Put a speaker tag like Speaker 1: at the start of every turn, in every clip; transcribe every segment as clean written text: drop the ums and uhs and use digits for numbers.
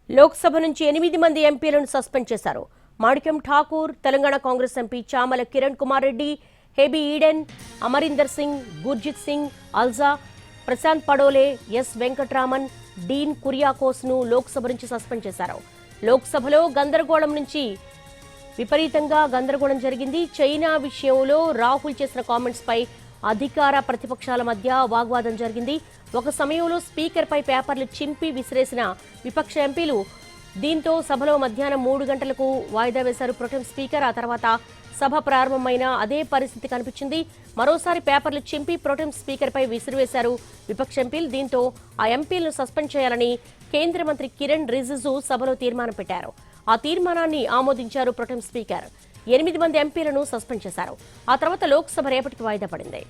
Speaker 1: లోక్సభ నుంచి 8 మంది ఎంపీలను సస్పెండ్ చేశారు. మాణిక్యం ఠాకూర్, తెలంగాణ కాంగ్రెస్ ఎంపీ చామల కిరణ్ కుమార్ రెడ్డి, హేబీ ఈడెన్, అమరీందర్ సింగ్, గుర్జిత్ సింగ్, అల్జా, ప్రశాంత్ పడోలే, ఎస్ వెంకట్రామన్, డీన్ కురియాకోస్ ను లోక్సభ నుంచి సస్పెండ్ చేశారు. లోక్సభలో విపరీతంగా గందరగోళం జరిగింది. చైనా విషయంలో రాహుల్ చేసిన కామెంట్స్ పై అధికార ప్రతిపక్షాల మధ్య వాగ్వాదం జరిగింది. ఒక సమయంలో స్పీకర్ పై పేపర్లు చింపి విసిరేసిన విపక్ష ఎంపీలు దీంతో సభలో మధ్యాహ్నం 3 గంటలకు వాయిదా వేశారు ప్రొటెం స్పీకర్. ఆ తర్వాత సభ ప్రారంభమైన అదే పరిస్థితి కనిపించింది. మరోసారి పేపర్లు చింపి ప్రొటెం స్పీకర్ పై విసిరివేశారు విపక్ష ఎంపీలు. దీంతో ఆ ఎంపీలను సస్పెండ్ చేయాలని కేంద్ర మంత్రి కిరణ్ రిజిజు సభలో తీర్మానం పెట్టారు. ఆ తీర్మానాన్ని ఆమోదించారు ప్రొటెం స్పీకర్. 8 మంది ఎంపీలను సస్పెండ్ చేశారు. ఆ తర్వాత లోక్సభ రేపటికి వాయిదా పడింది.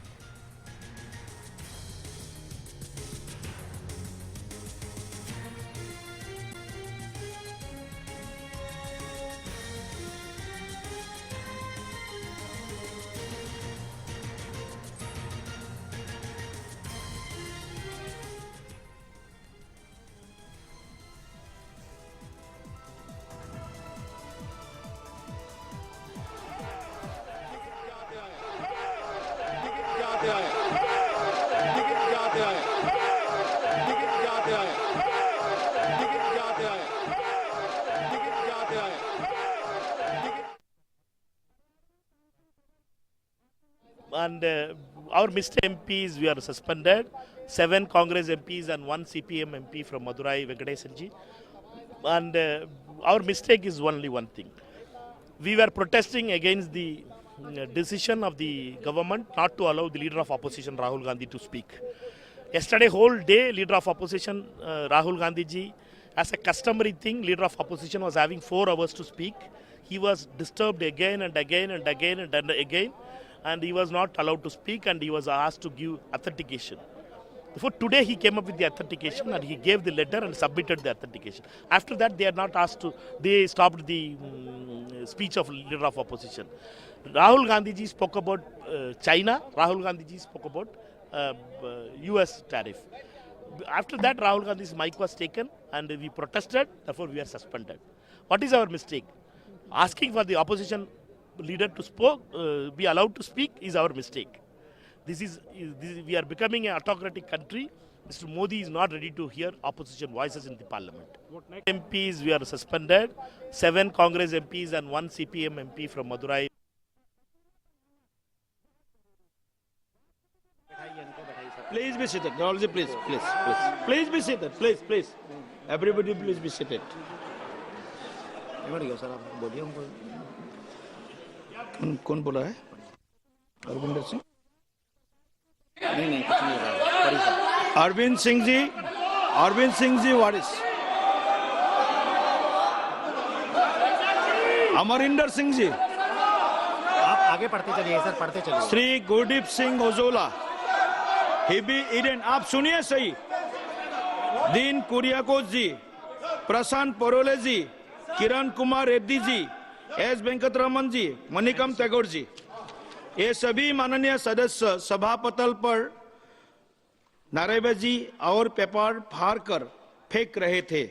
Speaker 2: And our Mr. MPs, we are suspended. 7 Congress MPs and 1 CPM MP from Madurai, Venkatesanji. And our mistake is only one thing. We were protesting against the decision of the government not to allow the leader of opposition, Rahul Gandhi, to speak. Yesterday, whole day, leader of opposition, Rahul Gandhi ji, as a customary thing, leader of opposition was having 4 hours to speak. He was disturbed again and again and again and again. And he was not allowed to speak, and he was asked to give authentication. Before today, he came up with the authentication and he gave the letter and submitted the authentication. After that, they are not asked to, they stopped the speech of leader of opposition. Rahul Gandhi ji spoke about China. Rahul Gandhi ji spoke about US tariff. After that, Rahul Gandhi's mic was taken and we protested, therefore we are suspended. What is our mistake? Asking for the opposition leader to be allowed to speak is our mistake. This is we are becoming an autocratic country. Mr. Modi is not ready to hear opposition voices in the parliament. MPs, we are suspended. 7 Congress MPs and 1 CPM MP from Madurai.
Speaker 3: Please be seated. Technology, please. Please be seated. Please. Everybody, please be seated. कौन बोला है? अरविंदर सिंह? नहीं कुछ नहीं रहा। अरविंद सिंह जी वारिस। अमरिंदर सिंह जी,
Speaker 4: आप आगे पढ़ते चलिए सर, पढ़ते चलिए।
Speaker 3: श्री गुरदीप सिंह ओजोला, हेबी ईडन, आप सुनिए सही। दीन कुरियाकोस जी, प्रशांत परोले जी, किरण कुमार रेड्डी जी, एस वेंकटरामन जी, मणिकम टैगोर जी, ये सभी माननीय सदस्य सभापटल पर नारेबाजी और पेपर फाड़ कर फेंक रहे थे,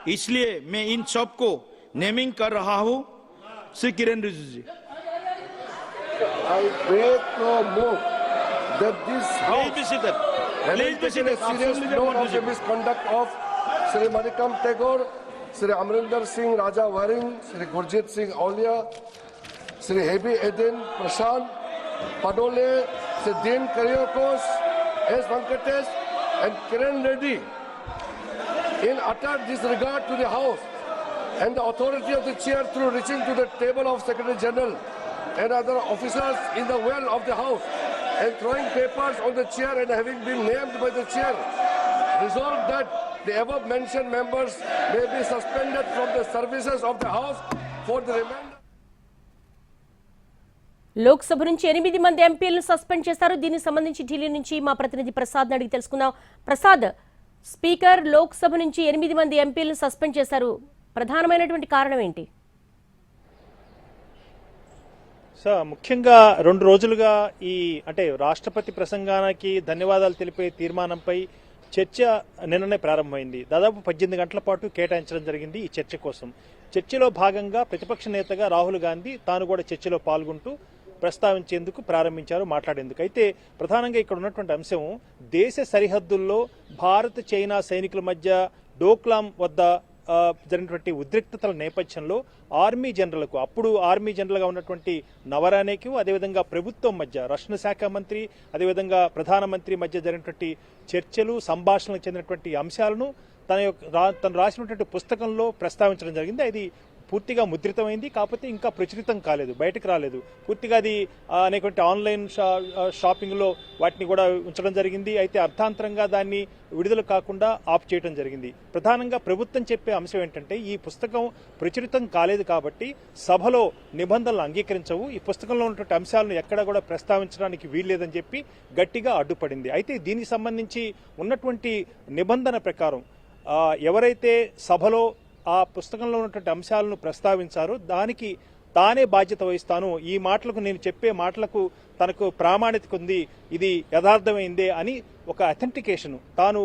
Speaker 3: इसलिए मैं इन सब को नेमिंग कर रहा हूं। श्री किरण रिजिजू जी,
Speaker 5: I break no move that this house
Speaker 3: please be seated.
Speaker 5: Please be seated. Serious note of the misconduct of Sri Manikam Tagore, Sri Amrinder Singh Raja Waring, Sri Gurjit Singh Aulia, Sri Hebi Eden Prashant Padole, Sri Dean Kuryakos, S. Venkatesh and Kiran Reddy in utter disregard to the House and the authority of the chair through reaching to the table of Secretary General and other officers in the well of the House and throwing papers on the chair and having been named by the chair, resolved that the above mentioned members may be suspended from the services of the House for the remainder.
Speaker 1: Lok Sabha నుంచి 8 మంది ఎంపీలను suspend చేశారు. దీనికి సంబంధించి ఢిల్లీ నుంచి మా ప్రతినిధి ప్రసాద్ అడిగి తెలుసుకుందాం. ప్రసాద్, స్పీకర్ లోక్సభ నుంచి 8 మంది ఎంపీలను సస్పెండ్ చేశారు. ప్రధానమైనటువంటి కారణం ఏంటి?
Speaker 6: సార్, ముఖ్యంగా 2 రోజులుగా ఈ రాష్ట్రపతి ప్రసంగానికి ధన్యవాదాలు తెలిపే తీర్మానంపై చర్చ నిన్ననే ప్రారంభమైంది. దాదాపు 18 గంటల పాటు కేటాయించడం జరిగింది ఈ చర్చ కోసం. చర్చలో భాగంగా ప్రతిపక్ష నేతగా రాహుల్ గాంధీ తాను కూడా చర్చలో పాల్గొంటూ ప్రస్తావించేందుకు ప్రారంభించారు, మాట్లాడేందుకు. అయితే ప్రధానంగా ఇక్కడ ఉన్నటువంటి అంశం దేశ సరిహద్దుల్లో భారత్ చైనా సైనికుల మధ్య డోక్లాం వద్ద జరిగినటువంటి ఉద్రిక్తతల నేపథ్యంలో ఆర్మీ జనరల్కు, అప్పుడు ఆర్మీ జనరల్గా ఉన్నటువంటి నవరానేకు, అదేవిధంగా ప్రభుత్వం మధ్య రక్షణ శాఖ మంత్రి, అదేవిధంగా ప్రధానమంత్రి మధ్య జరిగినటువంటి చర్చలు, సంభాషణలకు చెందినటువంటి అంశాలను తను రాసినటువంటి పుస్తకంలో ప్రస్తావించడం జరిగింది. అది పూర్తిగా ముద్రితమైంది, కాకపోతే ఇంకా ప్రచురితం కాలేదు, బయటకు రాలేదు. పూర్తిగా అది అనేటువంటి ఆన్లైన్ షాపింగ్లో వాటిని కూడా ఉంచడం జరిగింది. అయితే అర్థాంతరంగా దాన్ని విడుదల కాకుండా ఆఫ్ చేయడం జరిగింది. ప్రధానంగా ప్రభుత్వం చెప్పే అంశం ఏంటంటే ఈ పుస్తకం ప్రచురితం కాలేదు కాబట్టి సభలో నిబంధనలు అంగీకరించవు, ఈ పుస్తకంలో ఉన్నటువంటి అంశాలను ఎక్కడా కూడా ప్రస్తావించడానికి వీల్లేదని చెప్పి గట్టిగా అడ్డుపడింది. అయితే దీనికి సంబంధించి ఉన్నటువంటి నిబంధన ప్రకారం ఎవరైతే సభలో ఆ పుస్తకంలో ఉన్నటువంటి అంశాలను ప్రస్తావించారో దానికి తానే బాధ్యత వహిస్తాను, ఈ మాటలకు నేను చెప్పే మాటలకు తనకు ప్రామాణికత ఉంది, ఇది యథార్థమైందే అని ఒక అథెంటికేషన్, తాను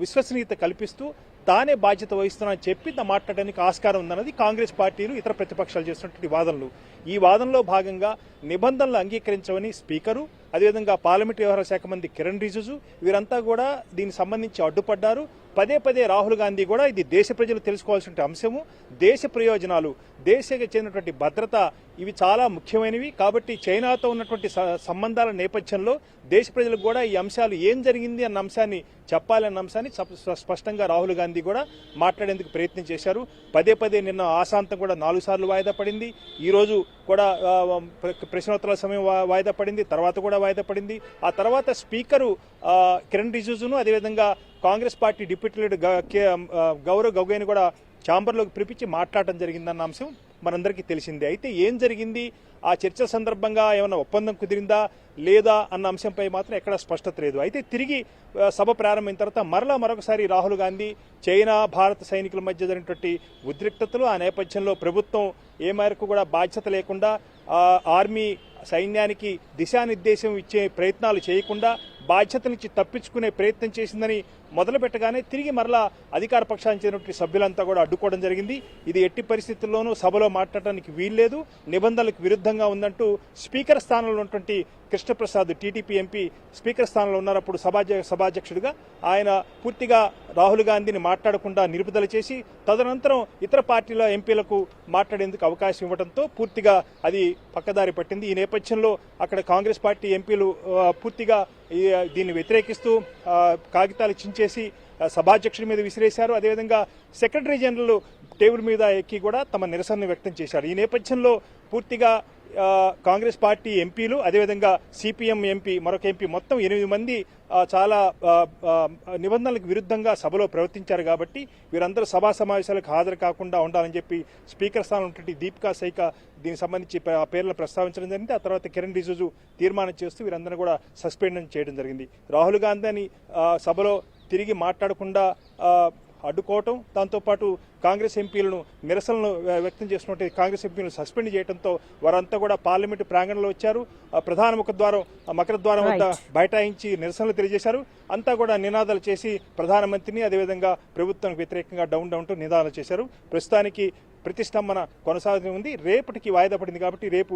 Speaker 6: విశ్వసనీయత కల్పిస్తూ తానే బాధ్యత వహిస్తున్నానని చెప్పి మాట్లాడడానికి ఆస్కారం ఉందన్నది కాంగ్రెస్ పార్టీలు, ఇతర ప్రతిపక్షాలు చేస్తున్నటువంటి వాదనలు. ఈ వాదనలో భాగంగా నిబంధనలు అంగీకరించవని స్పీకరు, అదేవిధంగా పార్లమెంట్ వ్యవహారాల శాఖ మంత్రి కిరణ్ రిజిజు వీరంతా కూడా దీనికి సంబంధించి అడ్డుపడ్డారు. పదే పదే రాహుల్ గాంధీ కూడా ఇది దేశ ప్రజలు తెలుసుకోవాల్సిన అంశము, దేశ ప్రయోజనాలు, దేశానికి చెందినటువంటి భద్రత ఇవి చాలా ముఖ్యమైనవి. కాబట్టి చైనాతో ఉన్నటువంటి సంబంధాల నేపథ్యంలో దేశ ప్రజలకు కూడా ఈ అంశాలు ఏం జరిగింది అన్న అంశాన్ని చెప్పాలన్న అంశాన్ని స్పష్టంగా రాహుల్ గాంధీ కూడా మాట్లాడేందుకు ప్రయత్నం చేశారు. పదే పదే నిన్న ఆశాంతం కూడా 4 సార్లు వాయిదా పడింది. ఈ రోజు కూడా ప్రశ్నోత్తరాల సమయం వాయిదా పడింది, తర్వాత కూడా వాయిదా పడింది. ఆ తర్వాత స్పీకరు కిరణ్ రిజిజును, అదేవిధంగా Congress party deputy leader Gaurav గొగోయ్ని కూడా ఛాంబర్లోకి పిలిపించి మాట్లాడటం జరిగిందన్న అంశం మనందరికీ తెలిసిందే. అయితే ఏం జరిగింది, ఆ చర్చ సందర్భంగా ఏమైనా ఒప్పందం కుదిరిందా లేదా అన్న అంశంపై మాత్రం ఎక్కడా స్పష్టత లేదు. అయితే తిరిగి సభ ప్రారంభమైన తర్వాత మరొకసారి రాహుల్ గాంధీ చైనా భారత సైనికుల మధ్య జరిగినటువంటి ఉద్రిక్తతలు, ఆ నేపథ్యంలో ప్రభుత్వం ఏ మేరకు కూడా బాధ్యత లేకుండా ఆర్మీ సైన్యానికి దిశానిర్దేశం ఇచ్చే ప్రయత్నాలు చేయకుండా బాధ్యత నుంచి తప్పించుకునే ప్రయత్నం చేసిందని మొదలు పెట్టగానే తిరిగి మరలా అధికార పక్షానికి చెందినటువంటి సభ్యులంతా కూడా అడ్డుకోవడం జరిగింది. ఇది ఎట్టి పరిస్థితుల్లోనూ సభలో మాట్లాడటానికి వీల్లేదు, నిబంధనలకు విరుద్ధంగా ఉందంటూ స్పీకర్ స్థానంలో ఉన్నటువంటి కృష్ణప్రసాద్ టీడీపీ ఎంపీ స్పీకర్ స్థానంలో ఉన్నప్పుడు సభాధ్యక్షుడిగా ఆయన పూర్తిగా రాహుల్ గాంధీని మాట్లాడకుండా నిలుపుదల చేసి తదనంతరం ఇతర పార్టీల ఎంపీలకు మాట్లాడేందుకు అవకాశం ఇవ్వడంతో పూర్తిగా అది పక్కదారి పట్టింది. ఈ నేపథ్యంలో అక్కడ కాంగ్రెస్ పార్టీ ఎంపీలు పూర్తిగా దీన్ని వ్యతిరేకిస్తూ కాగితాలు చించేసి సభాధ్యక్షుడి మీద విసిరేశారు. అదేవిధంగా సెక్రటరీ జనరల్ టేబుల్ మీద ఎక్కి కూడా తమ నిరసనను వ్యక్తం చేశారు. ఈ నేపథ్యంలో పూర్తిగా కాంగ్రెస్ పార్టీ ఎంపీలు, అదేవిధంగా సిపిఎం ఎంపీ, మరొక ఎంపీ, మొత్తం 8 మంది చాలా నిబంధనలకు విరుద్ధంగా సభలో ప్రవర్తించారు. కాబట్టి వీరందరూ సభా సమావేశాలకు హాజరు కాకుండా ఉండాలని చెప్పి స్పీకర్ స్థానం ఉన్నటువంటి దీపికా సైకా దీనికి సంబంధించి పేర్లను ప్రస్తావించడం జరిగింది. ఆ తర్వాత కిరణ్ రిజిజు తీర్మానం చేస్తూ వీరందరూ కూడా సస్పెండ్ చేయడం జరిగింది. రాహుల్ గాంధీని సభలో తిరిగి మాట్లాడకుండా అడ్డుకోవటం, దాంతోపాటు కాంగ్రెస్ ఎంపీలను నిరసనలు వ్యక్తం చేసినట్టు కాంగ్రెస్ ఎంపీలను సస్పెండ్ చేయడంతో వారంతా కూడా పార్లమెంటు ప్రాంగణంలో వచ్చారు. ప్రధాన మకరద్వారం వద్ద బైఠాయించి నిరసనలు తెలియజేశారు. అంతా కూడా నినాదాలు చేసి ప్రధానమంత్రిని, అదేవిధంగా ప్రభుత్వానికి వ్యతిరేకంగా డౌన్ అంటూ నినాదాలు చేశారు. ప్రస్తుతానికి ప్రతిష్టంభన కొనసాగుతూ ఉంది. రేపటికి వాయిదా పడింది కాబట్టి రేపు